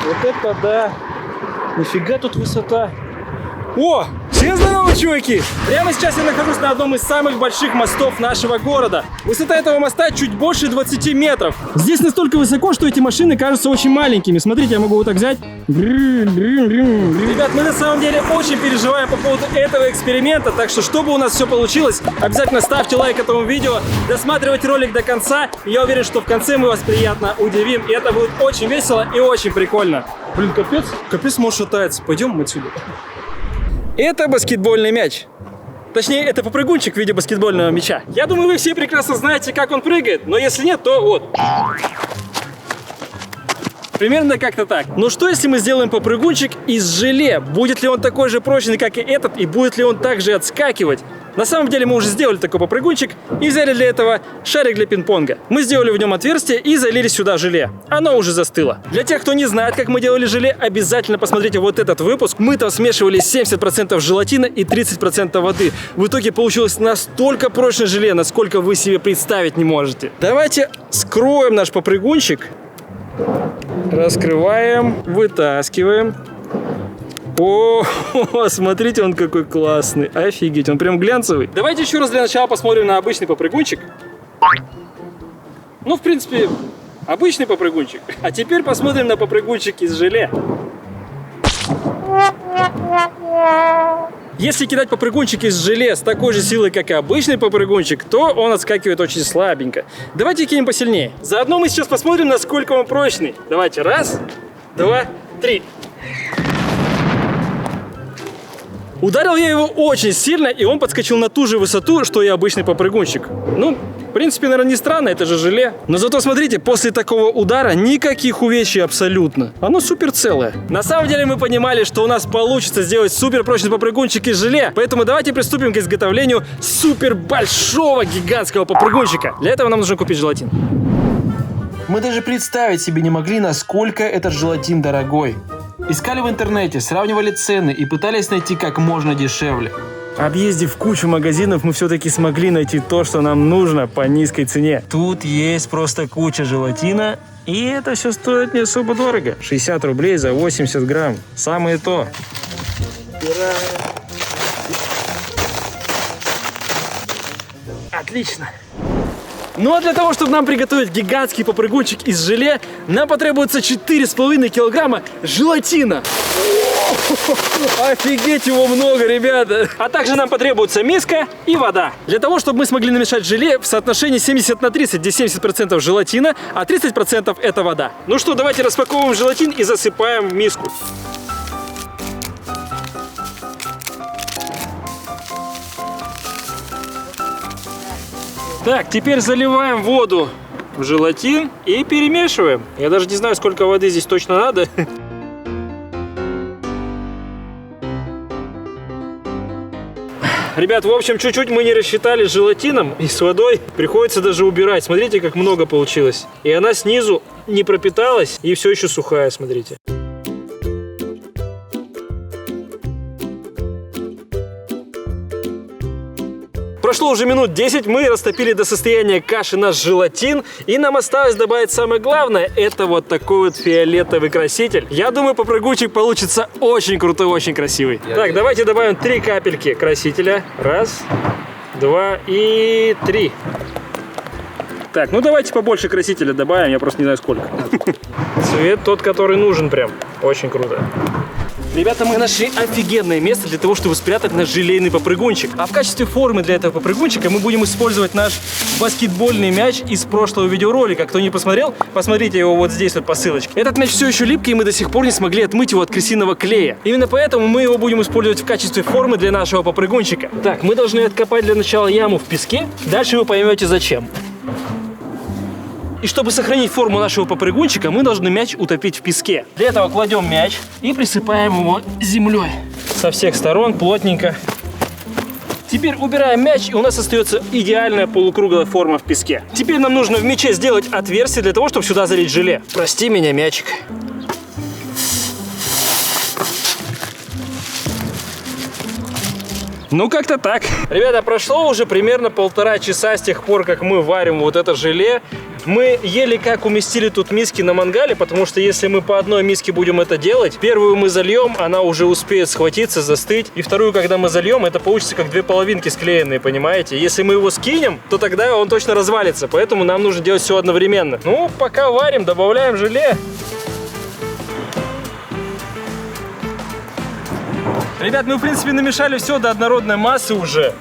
Вот это да. Нифига тут высота. О! Всем здорово, чуваки! Прямо сейчас я нахожусь на одном из самых больших мостов нашего города. Высота этого моста чуть больше 20 метров. Здесь настолько высоко, что эти машины кажутся очень маленькими. Смотрите, я могу вот так взять. Ребят, мы на самом деле очень переживаем по поводу этого эксперимента. Так что, чтобы у нас все получилось, обязательно ставьте лайк этому видео, досматривайте ролик до конца. И я уверен, что в конце мы вас приятно удивим. И это будет очень весело и очень прикольно. Блин, капец может шатается. Пойдем отсюда. Это баскетбольный мяч. Точнее, это попрыгунчик в виде баскетбольного мяча. Я думаю, вы все прекрасно знаете, как он прыгает. Но если нет, то вот. Примерно как-то так. Но что, если мы сделаем попрыгунчик из желе? Будет ли он такой же прочный, как и этот? И будет ли он также отскакивать? На самом деле мы уже сделали такой попрыгунчик и взяли для этого шарик для пинг-понга. Мы сделали в нем отверстие и залили сюда желе. Оно уже застыло. Для тех, кто не знает, как мы делали желе, обязательно посмотрите вот этот выпуск. Мы там смешивали 70% желатина и 30% воды. В итоге получилось настолько прочное желе, насколько вы себе представить не можете. Давайте скроем наш попрыгунчик. Раскрываем, вытаскиваем. О, смотрите, он какой классный. Офигеть, он прям глянцевый. Давайте еще раз для начала посмотрим на обычный попрыгунчик. Ну, в принципе, обычный попрыгунчик. А теперь посмотрим на попрыгунчик из желе. Если кидать попрыгунчик из желе с такой же силой, как и обычный попрыгунчик, то он отскакивает очень слабенько. Давайте кинем посильнее. Заодно мы сейчас посмотрим, насколько он прочный. Давайте, раз, два, три. Ударил я его очень сильно, и он подскочил на ту же высоту, что и обычный попрыгунчик. Ну, в принципе, наверное, не странно, это же желе. Но зато, смотрите, после такого удара никаких увечий абсолютно. Оно супер целое. На самом деле мы понимали, что у нас получится сделать супер прочный попрыгунчик из желе. Поэтому давайте приступим к изготовлению супер большого гигантского попрыгунчика. Для этого нам нужно купить желатин. Мы даже представить себе не могли, насколько этот желатин дорогой. Искали в интернете, сравнивали цены и пытались найти как можно дешевле. Объездив кучу магазинов, мы все-таки смогли найти то, что нам нужно по низкой цене. Тут есть просто куча желатина, и это все стоит не особо дорого. 60 рублей за 80 грамм. Самое то. Отлично. Ну а для того, чтобы нам приготовить гигантский попрыгунчик из желе, нам потребуется 4,5 килограмма желатина. Офигеть, его много, ребята. А также нам потребуется миска и вода. Для того, чтобы мы смогли намешать желе в соотношении 70/30, где 70% желатина, а 30% это вода. Ну что, давайте распаковываем желатин и засыпаем в миску. Так, теперь заливаем воду в желатин и перемешиваем. Я даже не знаю, сколько воды здесь точно надо. Ребят, в общем, чуть-чуть мы не рассчитали с желатином и с водой. Приходится даже убирать. Смотрите, как много получилось. И она снизу не пропиталась и все еще сухая, смотрите. Прошло уже минут 10, мы растопили до состояния каши наш желатин, и нам осталось добавить самое главное, это вот такой вот фиолетовый краситель. Я думаю, попрыгунчик получится очень крутой, очень красивый. Так, давайте добавим 3 капельки красителя. Раз, два и 3. Так, ну давайте побольше красителя добавим, я просто не знаю сколько. Цвет тот, который нужен прям. Очень круто. Ребята, мы нашли офигенное место для того, чтобы спрятать наш желейный попрыгунчик. А в качестве формы для этого попрыгунчика мы будем использовать наш баскетбольный мяч из прошлого видеоролика. Кто не посмотрел, посмотрите его вот здесь вот по ссылочке. Этот мяч все еще липкий, и мы до сих пор не смогли отмыть его от крысиного клея. Именно поэтому мы его будем использовать в качестве формы для нашего попрыгунчика. Так, мы должны откопать для начала яму в песке. Дальше вы поймете зачем. И чтобы сохранить форму нашего попрыгунчика, мы должны мяч утопить в песке. Для этого кладем мяч и присыпаем его землей. Со всех сторон плотненько. Теперь убираем мяч, и у нас остается идеальная полукруглая форма в песке. Теперь нам нужно в мяче сделать отверстие для того, чтобы сюда залить желе. Прости меня, мячик. Ну, как-то так. Ребята, прошло уже примерно 1,5 часа с тех пор, как мы варим вот это желе. Мы еле как уместили тут миски на мангале, потому что если мы по одной миске будем это делать, первую мы зальем, она уже успеет схватиться, застыть. И вторую, когда мы зальем, это получится как две половинки склеенные, понимаете? Если мы его скинем, то тогда он точно развалится, поэтому нам нужно делать все одновременно. Ну, пока варим, добавляем желе. Ребят, мы в принципе намешали все до однородной массы уже.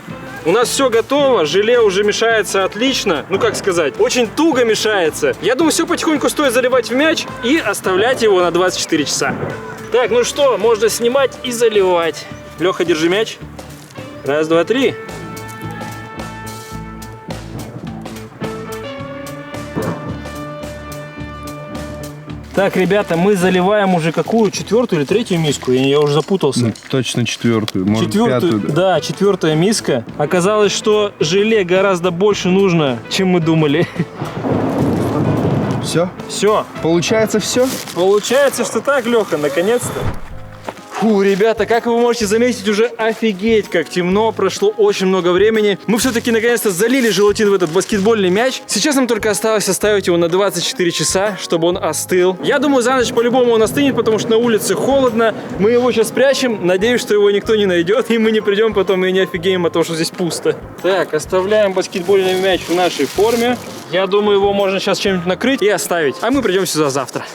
У нас все готово, желе уже мешается отлично. Ну как сказать, очень туго мешается. Я думаю, все потихоньку стоит заливать в мяч и оставлять его на 24 часа. Так, ну что, можно снимать и заливать. Леха, держи мяч. Раз, два, три. Так, ребята, мы заливаем уже какую? Четвертую или третью миску? Я уже запутался. Ну, точно четвертую, может пятую. Да, четвертая миска. Оказалось, что желе гораздо больше нужно, чем мы думали. Все? Все. Получается все? Получается, что так, Леха, наконец-то. Фу, ребята, как вы можете заметить, уже офигеть, как темно, прошло очень много времени. Мы все-таки наконец-то залили желатин в этот баскетбольный мяч. Сейчас нам только осталось оставить его на 24 часа, чтобы он остыл. Я думаю, за ночь по-любому он остынет, потому что на улице холодно. Мы его сейчас спрячем, надеюсь, что его никто не найдет, и мы не придем потом и не офигеем от того, что здесь пусто. Так, оставляем баскетбольный мяч в нашей форме. Я думаю, его можно сейчас чем-нибудь накрыть и оставить, а мы придем сюда завтра.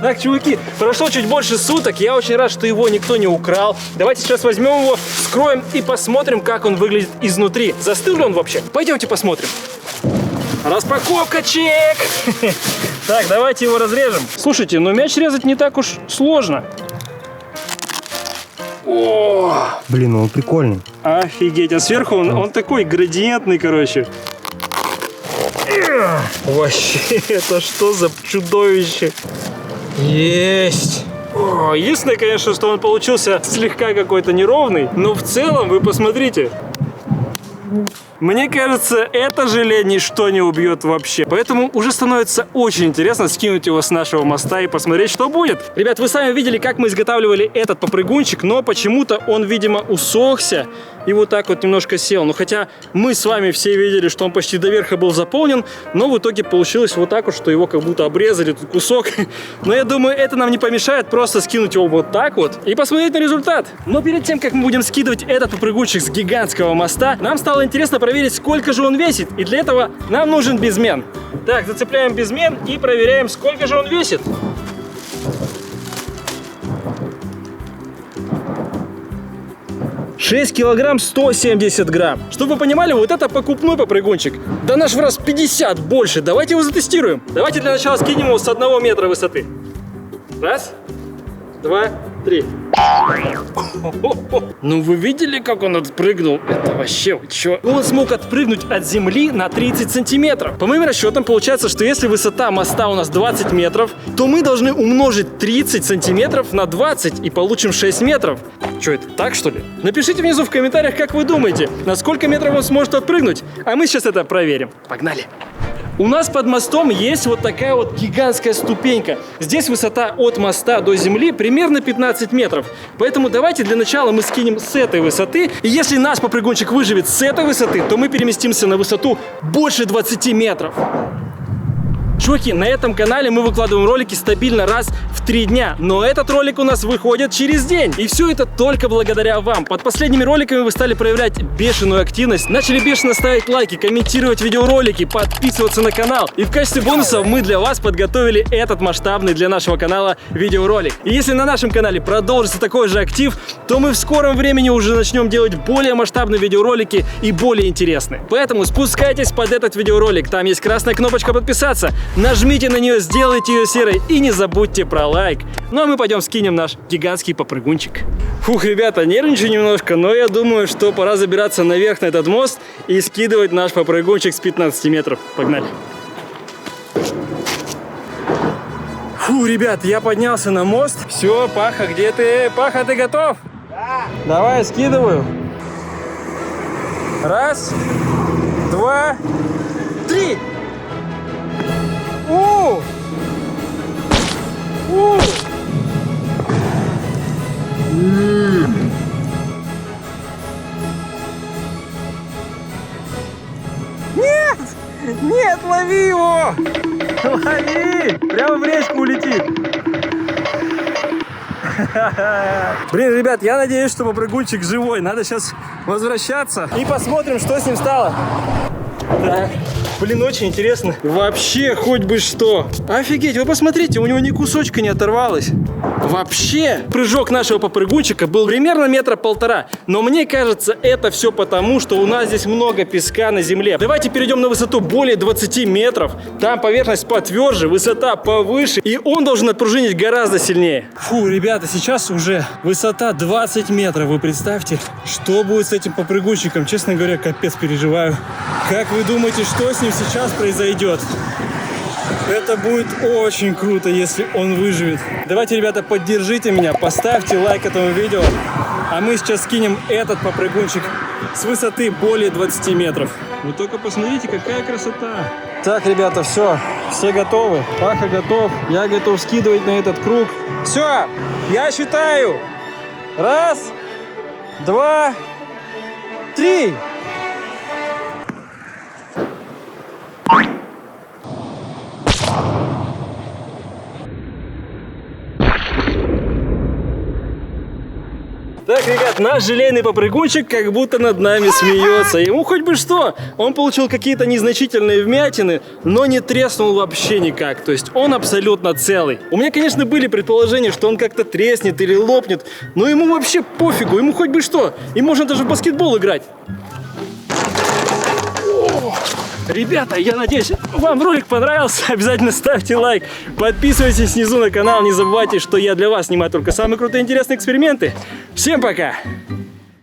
Так, чуваки, прошло чуть больше суток, я очень рад, что его никто не украл. Давайте сейчас возьмем его, вскроем и посмотрим, как он выглядит изнутри. Застыл ли он вообще? Пойдемте посмотрим. Распаковка, чек! Так, давайте его разрежем. Слушайте, но мяч резать не так уж сложно. О! Блин, он прикольный. Офигеть, а сверху он такой градиентный, короче. Вообще, это что за чудовище? Есть! О, единственное, конечно, что он получился слегка какой-то неровный, но в целом, вы посмотрите. Мне кажется, это желе ничто не убьет вообще. Поэтому уже становится очень интересно скинуть его с нашего моста и посмотреть, что будет. Ребят, вы сами видели, как мы изготавливали этот попрыгунчик, но почему-то он, видимо, усохся и вот так вот немножко сел. Ну, хотя мы с вами все видели, что он почти до верха был заполнен, но в итоге получилось вот так вот, что его как будто обрезали тут кусок. Но я думаю, это нам не помешает просто скинуть его вот так вот и посмотреть на результат. Но перед тем, как мы будем скидывать этот попрыгунчик с гигантского моста, нам стало интересно проверить, сколько же он весит. И для этого нам нужен безмен. Так, зацепляем безмен и проверяем, сколько же он весит. «6 килограмм 170 грамм». Чтобы вы понимали, вот это покупной попрыгунчик. Да наш в раз 50 больше. Давайте его затестируем. Давайте для начала скинем его с 1 метра высоты. Раз, два, три. Ну вы видели, как он отпрыгнул? Это вообще, вы чё? Он смог отпрыгнуть от земли на 30 сантиметров. По моим расчетам получается, что если высота моста у нас 20 метров, то мы должны умножить 30 сантиметров на 20 и получим 6 метров. Что это, так что ли? Напишите внизу в комментариях, как вы думаете, на сколько метров он сможет отпрыгнуть, а мы сейчас это проверим. Погнали! У нас под мостом есть вот такая вот гигантская ступенька. Здесь высота от моста до земли примерно 15 метров. Поэтому давайте для начала мы скинем с этой высоты. И если наш попрыгунчик выживет с этой высоты, то мы переместимся на высоту больше 20 метров. Чуваки, на этом канале мы выкладываем ролики стабильно раз в 3 дня, но этот ролик у нас выходит через день. И все это только благодаря вам. Под последними роликами вы стали проявлять бешеную активность, начали бешено ставить лайки, комментировать видеоролики, подписываться на канал. И в качестве бонусов мы для вас подготовили этот масштабный для нашего канала видеоролик. И если на нашем канале продолжится такой же актив, то мы в скором времени уже начнем делать более масштабные видеоролики и более интересные. Поэтому спускайтесь под этот видеоролик, там есть красная кнопочка подписаться. Нажмите на нее, сделайте ее серой и не забудьте про лайк. Ну а мы пойдем скинем наш гигантский попрыгунчик. Фух, ребята, нервничаю немножко, но я думаю, что пора забираться наверх на этот мост и скидывать наш попрыгунчик с 15 метров. Погнали. Фу, ребят, я поднялся на мост. Все, Паха, где ты? Паха, ты готов? Да. Давай, скидываю. Раз, два, три. Нет! О! Лови! Прямо в речку улетит. Блин, ребят, я надеюсь, что попрыгунчик живой. Надо сейчас возвращаться и посмотрим, что с ним стало. Так. Блин, очень интересно. Вообще, хоть бы что. Офигеть, вы посмотрите, у него ни кусочка не оторвалось. Вообще, прыжок нашего попрыгунчика был примерно 1,5 метра. Но мне кажется, это все потому, что у нас здесь много песка на земле. Давайте перейдем на высоту более 20 метров. Там поверхность потверже, высота повыше. И он должен отпружинить гораздо сильнее. Фу, ребята, сейчас уже высота 20 метров. Вы представьте, что будет с этим попрыгунчиком. Честно говоря, капец переживаю. Как вы думаете, что с ним сейчас произойдет? Это будет очень круто, если он выживет. Давайте, ребята, поддержите меня, поставьте лайк этому видео. А мы сейчас скинем этот попрыгунчик с высоты более 20 метров. Вы только посмотрите, какая красота. Так, ребята, все готовы. Паха готов, я готов скидывать на этот круг. Все, я считаю. 1, 2, 3. Так, ребят, наш желейный попрыгунчик как будто над нами смеется. Ему хоть бы что. Он получил какие-то незначительные вмятины, но не треснул вообще никак. То есть он абсолютно целый. У меня, конечно, были предположения, что он как-то треснет или лопнет, но ему вообще пофигу, ему хоть бы что. И можно даже в баскетбол играть. Ребята, я надеюсь, вам ролик понравился. Обязательно ставьте лайк, подписывайтесь внизу на канал. Не забывайте, что я для вас снимаю только самые крутые интересные эксперименты. Всем пока!